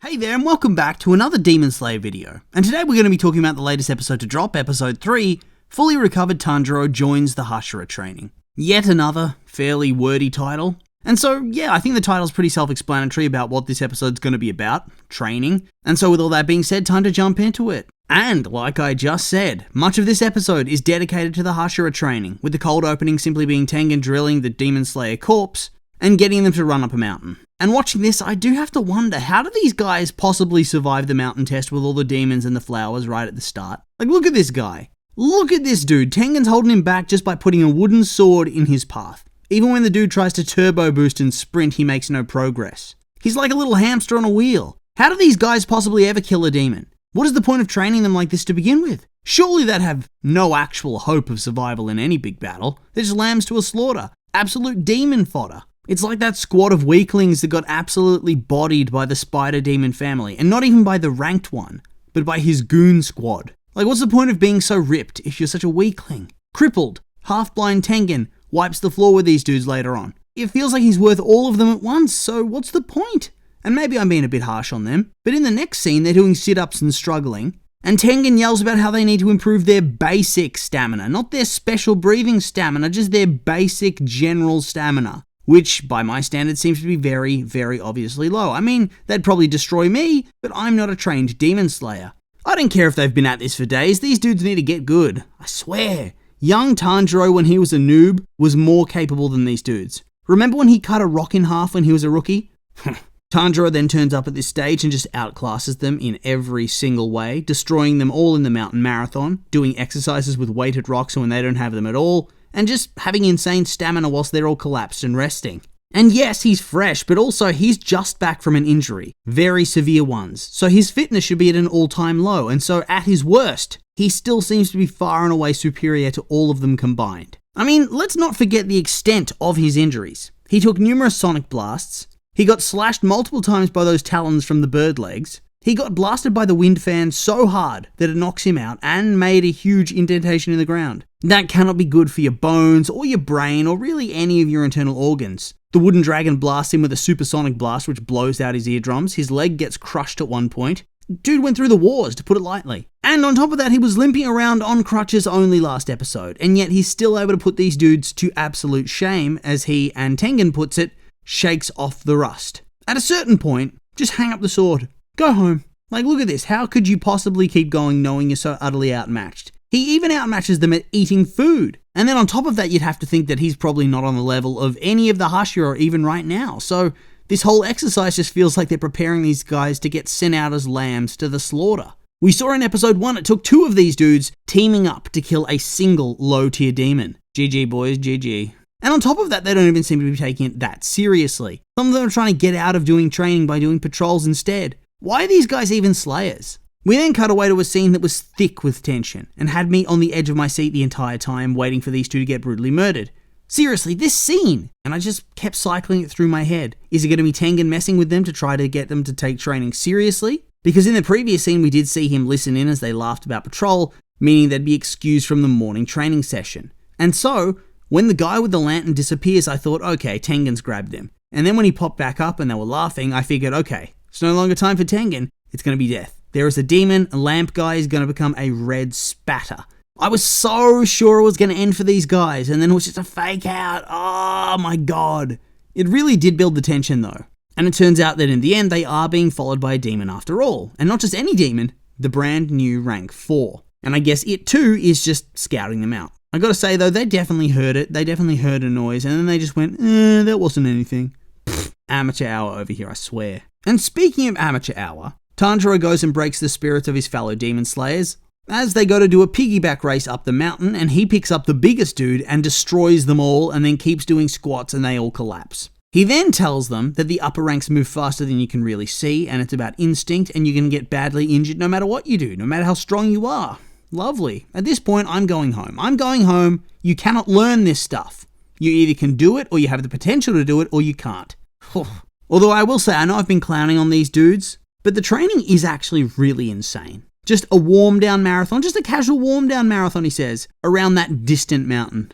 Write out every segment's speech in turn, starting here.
Hey there and welcome back to another Demon Slayer video. And today we're going to be talking about the latest episode to drop, episode 3, Fully Recovered Tanjiro Joins the Hashira Training. Yet another fairly wordy title. And so, yeah, I think the title's pretty self-explanatory about what this episode's going to be about, training. And so with all that being said, time to jump into it. And, like I just said, much of this episode is dedicated to the Hashira Training, with the cold opening simply being Tengen drilling the Demon Slayer corpse and getting them to run up a mountain. And watching this, I do have to wonder, how do these guys possibly survive the mountain test with all the demons and the flowers right at the start? Like, look at this guy. Look at this dude. Tengen's holding him back just by putting a wooden sword in his path. Even when the dude tries to turbo boost and sprint, he makes no progress. He's like a little hamster on a wheel. How do these guys possibly ever kill a demon? What is the point of training them like this to begin with? Surely they'd have no actual hope of survival in any big battle. They're just lambs to a slaughter. Absolute demon fodder. It's like that squad of weaklings that got absolutely bodied by the spider demon family, and not even by the ranked one, but by his goon squad. Like, what's the point of being so ripped if you're such a weakling? Crippled, half-blind Tengen wipes the floor with these dudes later on. It feels like he's worth all of them at once, so what's the point? And maybe I'm being a bit harsh on them, but in the next scene they're doing sit-ups and struggling, and Tengen yells about how they need to improve their basic stamina, not their special breathing stamina, just their basic general stamina. Which, by my standards, seems to be very, very obviously low. I mean, they'd probably destroy me, but I'm not a trained demon slayer. I don't care if they've been at this for days, these dudes need to get good. I swear. Young Tanjiro, when he was a noob, was more capable than these dudes. Remember when he cut a rock in half when he was a rookie? Tanjiro then turns up at this stage and just outclasses them in every single way, destroying them all in the mountain marathon, doing exercises with weighted rocks when they don't have them at all, and just having insane stamina whilst they're all collapsed and resting. And yes, he's fresh, but also he's just back from an injury, very severe ones, so his fitness should be at an all-time low, and so at his worst, he still seems to be far and away superior to all of them combined. I mean, let's not forget the extent of his injuries. He took numerous sonic blasts, he got slashed multiple times by those talons from the bird legs, he got blasted by the wind fan so hard that it knocks him out and made a huge indentation in the ground. That cannot be good for your bones or your brain or really any of your internal organs. The wooden dragon blasts him with a supersonic blast which blows out his eardrums. His leg gets crushed at one point. Dude went through the wars, to put it lightly. And on top of that, he was limping around on crutches only last episode, and yet he's still able to put these dudes to absolute shame, as he, and Tengen puts it, shakes off the rust. At a certain point, just hang up the sword. Go home. Like, look at this. How could you possibly keep going knowing you're so utterly outmatched? He even outmatches them at eating food. And then on top of that, you'd have to think that he's probably not on the level of any of the Hashira even right now. So this whole exercise just feels like they're preparing these guys to get sent out as lambs to the slaughter. We saw in episode 1, it took 2 of these dudes teaming up to kill a single low-tier demon. GG boys, GG. And on top of that, they don't even seem to be taking it that seriously. Some of them are trying to get out of doing training by doing patrols instead. Why are these guys even slayers? We then cut away to a scene that was thick with tension and had me on the edge of my seat the entire time waiting for these two to get brutally murdered. Seriously, this scene! And I just kept cycling it through my head. Is it going to be Tengen messing with them to try to get them to take training seriously? Because in the previous scene we did see him listen in as they laughed about patrol, meaning they'd be excused from the morning training session. And so, when the guy with the lantern disappears, I thought, okay, Tengen's grabbed them. And then when he popped back up and they were laughing, I figured, okay, it's no longer time for Tengen, it's going to be death. There is a demon, a lamp guy is going to become a red spatter. I was so sure it was going to end for these guys, and then it was just a fake out. Oh my god. It really did build the tension though. And it turns out that in the end, they are being followed by a demon after all. And not just any demon, the brand new rank 4. And I guess it too is just scouting them out. I gotta say though, they definitely heard it. They definitely heard a noise, and then they just went, that wasn't anything. Pfft, amateur hour over here, I swear. And speaking of amateur hour, Tanjiro goes and breaks the spirits of his fellow demon slayers as they go to do a piggyback race up the mountain, and he picks up the biggest dude and destroys them all and then keeps doing squats and they all collapse. He then tells them that the upper ranks move faster than you can really see, and it's about instinct, and you can get badly injured no matter what you do, no matter how strong you are. Lovely. At this point, I'm going home. I'm going home. You cannot learn this stuff. You either can do it, or you have the potential to do it, or you can't. Although I will say, I know I've been clowning on these dudes, but the training is actually really insane. Just a warm-down marathon, just a casual warm-down marathon, he says, around that distant mountain.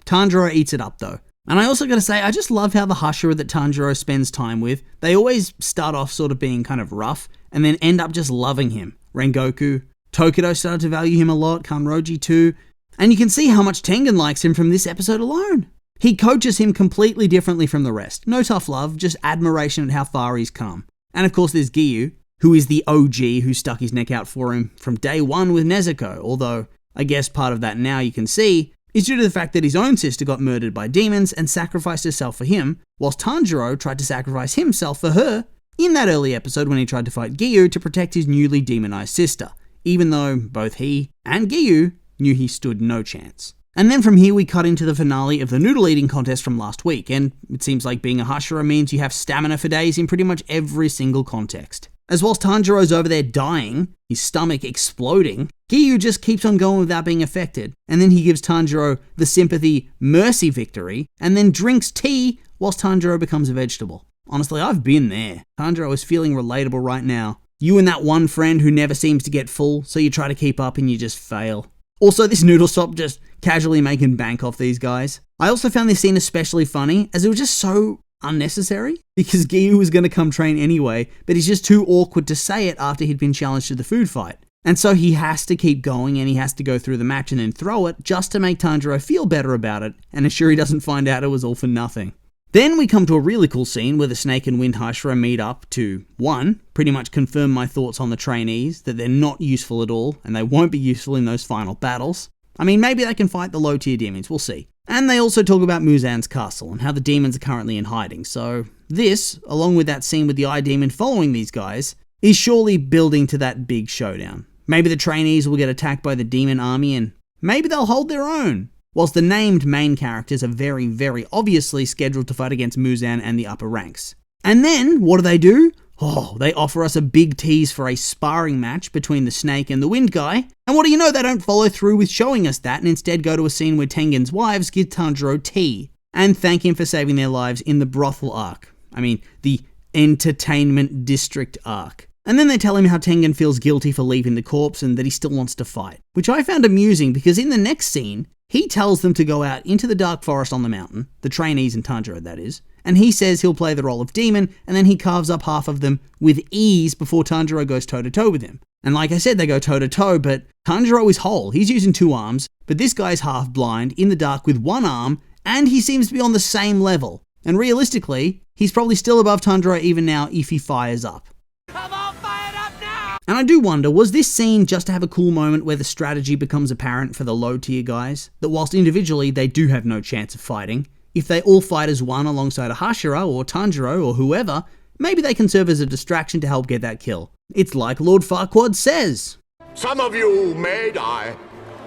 Tanjiro eats it up though. And I also gotta say, I just love how the Hashira that Tanjiro spends time with, they always start off sort of being kind of rough, and then end up just loving him. Rengoku, Tokido started to value him a lot, Kanroji too, and you can see how much Tengen likes him from this episode alone. He coaches him completely differently from the rest. No tough love, just admiration at how far he's come. And of course there's Giyu, who is the OG who stuck his neck out for him from day one with Nezuko, although I guess part of that now you can see is due to the fact that his own sister got murdered by demons and sacrificed herself for him, whilst Tanjiro tried to sacrifice himself for her in that early episode when he tried to fight Giyu to protect his newly demonized sister, even though both he and Giyu knew he stood no chance. And then from here we cut into the finale of the noodle eating contest from last week, and it seems like being a Hashira means you have stamina for days in pretty much every single context. As whilst Tanjiro's over there dying, his stomach exploding, Giyu just keeps on going without being affected, and then he gives Tanjiro the sympathy mercy victory, and then drinks tea whilst Tanjiro becomes a vegetable. Honestly, I've been there. Tanjiro is feeling relatable right now. You and that one friend who never seems to get full, so you try to keep up and you just fail. Also, this noodle shop just casually making bank off these guys. I also found this scene especially funny, as it was just so unnecessary, because Giyu was going to come train anyway, but he's just too awkward to say it after he'd been challenged to the food fight. And so he has to keep going, and he has to go through the match and then throw it, just to make Tanjiro feel better about it, and assure he doesn't find out it was all for nothing. Then we come to a really cool scene where the Snake and Wind Hashira meet up to, 1, pretty much confirm my thoughts on the trainees, that they're not useful at all, and they won't be useful in those final battles. I mean, maybe they can fight the low-tier demons, we'll see. And they also talk about Muzan's castle, and how the demons are currently in hiding, so this, along with that scene with the Eye Demon following these guys, is surely building to that big showdown. Maybe the trainees will get attacked by the demon army, and maybe they'll hold their own. Whilst the named main characters are very, very obviously scheduled to fight against Muzan and the upper ranks. And then, what do? Oh, they offer us a big tease for a sparring match between the Snake and the Wind guy. And what do you know, they don't follow through with showing us that and instead go to a scene where Tengen's wives give Tanjiro tea and thank him for saving their lives in the brothel arc. I mean, the entertainment district arc. And then they tell him how Tengen feels guilty for leaving the corpse and that he still wants to fight. Which I found amusing because in the next scene, he tells them to go out into the dark forest on the mountain, the trainees and Tanjiro that is, and he says he'll play the role of demon, and then he carves up half of them with ease before Tanjiro goes toe-to-toe with him. And like I said, they go toe-to-toe, but Tanjiro is whole. He's using 2 arms, but this guy's half blind, in the dark with 1 arm, and he seems to be on the same level. And realistically, he's probably still above Tanjiro even now if he fires up. Come on, fire it up now! And I do wonder, was this scene just to have a cool moment where the strategy becomes apparent for the low-tier guys? That whilst individually they do have no chance of fighting, if they all fight as one alongside a Hashira or Tanjiro or whoever, maybe they can serve as a distraction to help get that kill. It's like Lord Farquaad says. Some of you may die,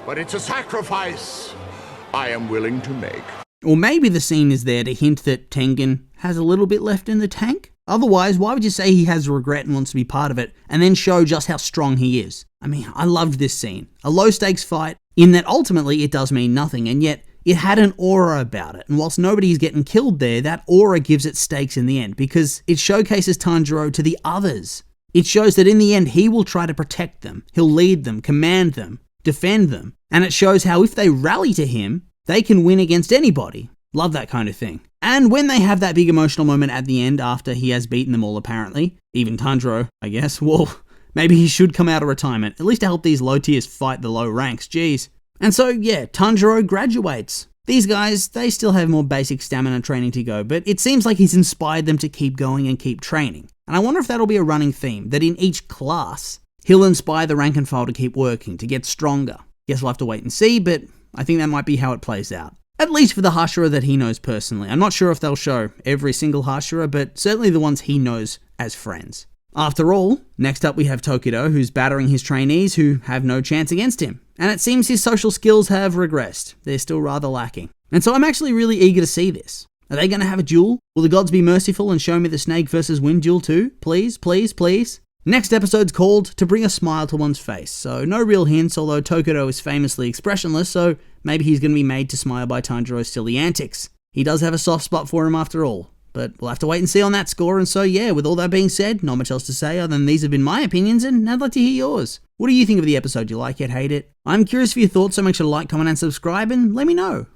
but it's a sacrifice I am willing to make. Or maybe the scene is there to hint that Tengen has a little bit left in the tank? Otherwise, why would you say he has regret and wants to be part of it, and then show just how strong he is? I mean, I loved this scene. A low-stakes fight, in that ultimately it does mean nothing, and yet it had an aura about it. And whilst nobody's getting killed there, that aura gives it stakes in the end, because it showcases Tanjiro to the others. It shows that in the end, he will try to protect them. He'll lead them, command them, defend them. And it shows how if they rally to him, they can win against anybody. Love that kind of thing. And when they have that big emotional moment at the end after he has beaten them all apparently, even Tanjiro, I guess, well, maybe he should come out of retirement, at least to help these low tiers fight the low ranks, jeez. And so, yeah, Tanjiro graduates. These guys, they still have more basic stamina training to go, but it seems like he's inspired them to keep going and keep training. And I wonder if that'll be a running theme, that in each class, he'll inspire the rank and file to keep working, to get stronger. Guess we'll have to wait and see, but I think that might be how it plays out. At least for the Hashira that he knows personally. I'm not sure if they'll show every single Hashira, but certainly the ones he knows as friends. After all, next up we have Tokido, who's battering his trainees who have no chance against him. And it seems his social skills have regressed. They're still rather lacking. And so I'm actually really eager to see this. Are they going to have a duel? Will the gods be merciful and show me the Snake versus Wind duel too? Please, please, please. Next episode's called To Bring a Smile to One's Face, so no real hints, although Tokido is famously expressionless, so maybe he's going to be made to smile by Tanjiro's silly antics. He does have a soft spot for him after all, but we'll have to wait and see on that score, and so yeah, with all that being said, not much else to say other than these have been my opinions, and I'd like to hear yours. What do you think of the episode? Do you like it, hate it? I'm curious for your thoughts, so make sure to like, comment, and subscribe, and let me know.